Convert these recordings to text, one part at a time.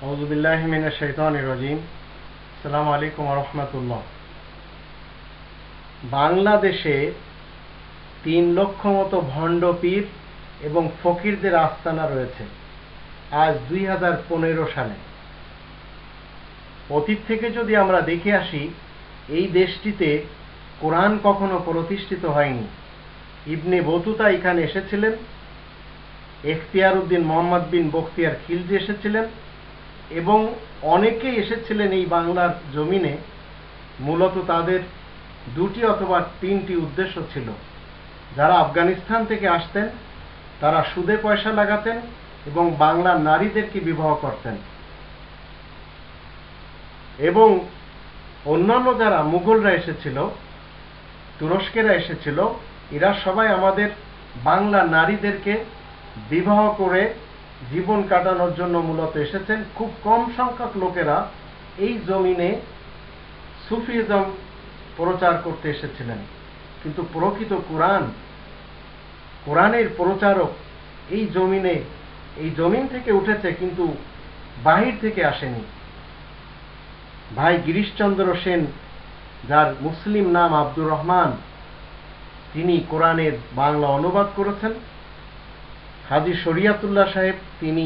আউযু বিল্লাহি মিনাশ শাইতানির রাজিম। আসসালামু আলাইকুম ওয়া রাহমাতুল্লাহ। বাংলাদেশে ৩ লক্ষ মতো ভণ্ড পীর এবং ফকিরদের আস্তানা রয়েছে আজ ২০১৫ সালে। অতীত থেকে যদি আমরা দেখে আসি, এই দেশটিতে কোরআন কখনো প্রতিষ্ঠিত হয়নি। ইবনে বতুতা এখানে এসেছিলেন, এখতিয়ার উদ্দিন মোহাম্মদ বিন বখতিয়ার খিলজি এসেছিলেন এবং অনেকেই এসেছিলেন এই বাংলার জমিনে। মূলত তাদের ২টি অথবা ৩টি উদ্দেশ্য ছিল। যারা আফগানিস্তান থেকে আসতেন তারা সুদে পয়সা লাগাতেন এবং বাংলার নারীদেরকে বিবাহ করতেন, এবং অন্যান্য যারা মুঘলরা এসেছিল, তুরস্কেরা এসেছিল, এরা সবাই আমাদের বাংলা নারীদেরকে বিবাহ করে জীবন কাটানোর জন্য মূলত এসেছেন। খুব কম সংখ্যক লোকেরা এই জমিনে সুফিজম প্রচার করতে এসেছিলেন, কিন্তু প্রকৃত কোরআনের প্রচারক এই জমিন থেকে উঠেছে, কিন্তু বাহির থেকে আসেনি। ভাই গিরিশচন্দ্র সেন, যার মুসলিম নাম আব্দুর রহমান, তিনি কোরআনের বাংলা অনুবাদ করেছেন। হাজী শরিয়াতুল্লাহ সাহেব, তিনি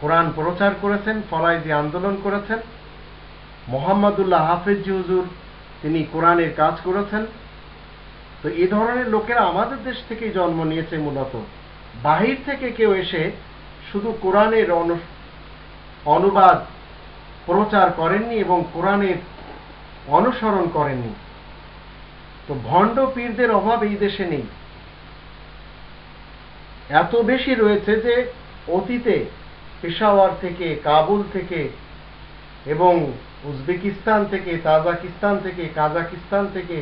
কোরআন প্রচার করেছেন, ফরাইজি আন্দোলন করেছেন। মোহাম্মদুল্লাহ হাফেজি হুজুর, তিনি কোরআনের কাজ করেছেন। তো এই ধরনের লোকেরা আমাদের দেশ থেকেই জন্ম নিয়েছে। মূলত বাহির থেকে কেউ এসে শুধু কোরআনের অনুবাদ প্রচার করেননি এবং কোরআনের অনুসরণ করেননি। তো ভণ্ড পীরদের অভাব এই দেশে নেই, এত বেশি রয়েছে যে অতীতে পেশাওয়ার থেকে, কাবুল থেকে এবং উজবেকিস্তান থেকে, তাজিকিস্তান থেকে, কাজাকিস্তান থেকে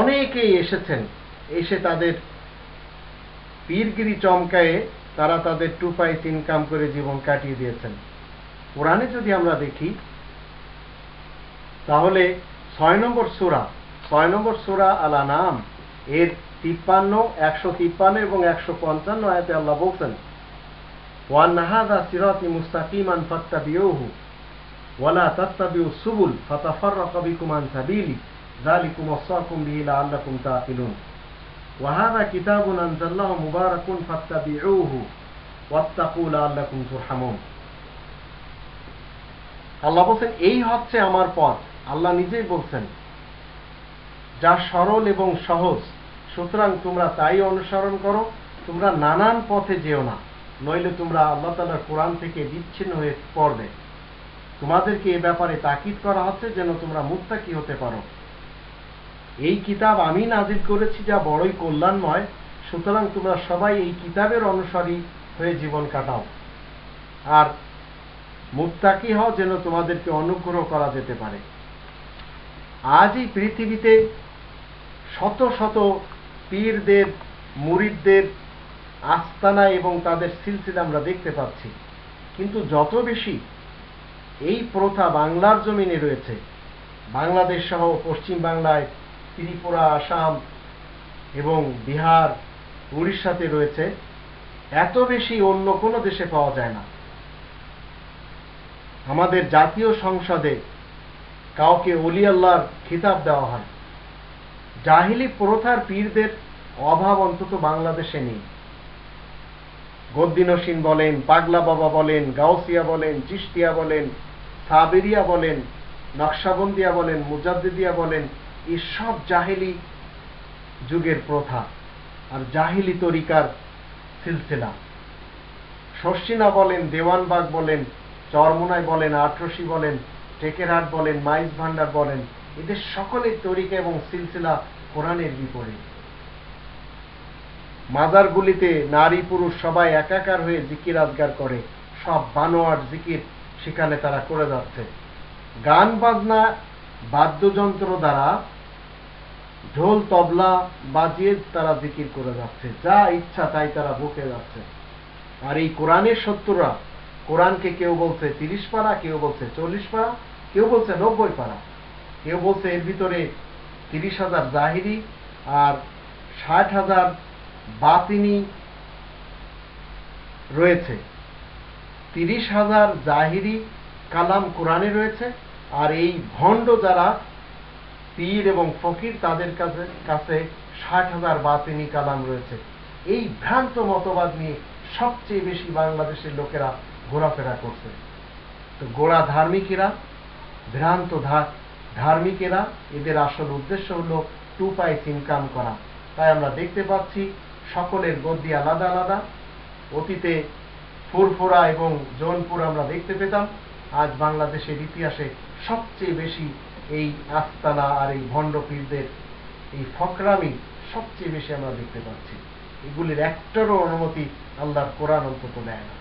অনেকেই এসেছেন। এসে তাদের পীরগিরি চমকায়ে তারা তাদের 2 পয়সা ইনকাম করে জীবন কাটিয়ে দিয়েছেন। কোরআনে যদি আমরা দেখি, তাহলে 6 নম্বর সূরা আল আনআম এর 153 এবং 155 আয়াতে আল্লাহ বলছেন, ওয়া আন্না হাযা সিরাতি মুস্তাকিমান ফাত্তাবিউহু ওয়া লা তাত্তাবিউস সুবুল ফাতাফাররাকা বিকুম আন সাবিলি যালিকুম ওয়াসাকুম বিহি লাআল্লাকুম তাআকিলুন ওয়া হাযা কিতাবুন আনজালনাহু মুবারাকুন ফাত্তাবিউহু ওয়াত্তাকু লাআল্লাকুম তুরহামুন। আল্লাহ বলছেন, এই হচ্ছে আমার পথ। আল্লাহ নিজেই বলছেন, যা সরল এবং সহজ, সুতরাং তোমরা তাই অনুসরণ করো, তোমরা নানান পথে যেও না, নইলে তোমরা আল্লাহ তাআলার কোরআন থেকে বিচ্ছিন্ন হয়ে পড়বে। তোমাদেরকে এ ব্যাপারে তাকিদ করা হচ্ছে যেন তোমরা মুত্তাকি হতে পারো। এই কিতাব আমি নাজিল করেছি, যা বড়ই কল্যাণময়, সুতরাং তোমরা সবাই এই কিতাবের অনুসারী হয়ে জীবন কাটাও আর মুত্তাকি হও, যেন তোমাদেরকে অনুগ্রহ করা যেতে পারে। আজ এই পৃথিবীতে শত শত পীরদের, মুরিদদের আস্তানা এবং তাদের সিলসিলা আমরা দেখতে পাচ্ছি, কিন্তু যত বেশি এই প্রথা বাংলার জমিনে রয়েছে, বাংলাদেশ সহ পশ্চিম বাংলায়, ত্রিপুরা, আসাম এবং বিহার, উড়িষ্যাতে রয়েছে, এত বেশি অন্য কোনো দেশে পাওয়া যায় না। আমাদের জাতীয় সংসদে কাউকে ওলি আল্লাহর খিতাব দেওয়া হয়। জাহিলি প্রথার পীরদের অভাব অন্তত বাংলাদেশে নেই। গদ্দিনসীন বলেন, পাগলা বাবা বলেন, গাউসিয়া বলেন, চিশতিয়া বলেন, সাবেরিয়া বলেন, নকশাবন্দিয়া বলেন, মুজাদ্দিদিয়া বলেন, এই সব জাহিলি যুগের প্রথা আর জাহিলি তরিকার সিলসিলা। শর্ষিনা বলেন, দেওয়ানবাগ বলেন, চরমোনাই বলেন, আটরশি বলেন, টেকেরহাট বলেন, মাইজ ভান্ডার বলেন, এদের সকলের তরিকা এবং সিলসিলা কোরআনের বিপরীত। মাজারগুলিতে নারী পুরুষ সবাই একাকার হয়ে জিকির আজগার করে, সব বানোয়াট জিকির সেখানে তারা করে যাচ্ছে। গান বাজনা, বাদ্যযন্ত্র দ্বারা, ঢোল তবলা বাজিয়ে তারা জিকির করে যাচ্ছে, যা ইচ্ছা তাই তারা বকে যাচ্ছে। আর এই কোরআনের শত্রুরা, কোরআনকে কেউ বলছে 30 পারা, কেউ বলছে 40 পারা, কেউ বলছে 90 পারা, কেউ বলছে এর ভিতরে 30,000 জাহিরি আর 60,000 বাতিনি রয়েছে। 30,000 জাহিরি কালাম কোরআনে রয়েছে, আর এই ভণ্ড যারা পীর এবং ফকির তাদের কাছে 60,000 বাতিনি কালাম রয়েছে। এই ভ্রান্ত মতবাদ নিয়ে সবচেয়ে বেশি বাংলাদেশের লোকেরা ঘোরাফেরা করছে। তো গোড়া ধার্মিকেরা, ভ্রান্ত ধার্মিকেরা, এদের আসল উদ্দেশ্য হলো 2 পয়সা ইনকাম করা। তাই আমরা দেখতে পাচ্ছি সকলের গদ্দি আলাদা আলাদা। অতীতে ফুরফুরা এবং জৌনপুর আমরা দেখতে পেতাম, আজ বাংলাদেশের ইতিহাসে সবচেয়ে বেশি এই আস্তানা আর এই ভণ্ড পীরদের এই ফকরামি সবচেয়ে বেশি আমরা দেখতে পাচ্ছি। এগুলির একটারও অনুমতি আল্লাহর কোরআন অন্তত দেয় না।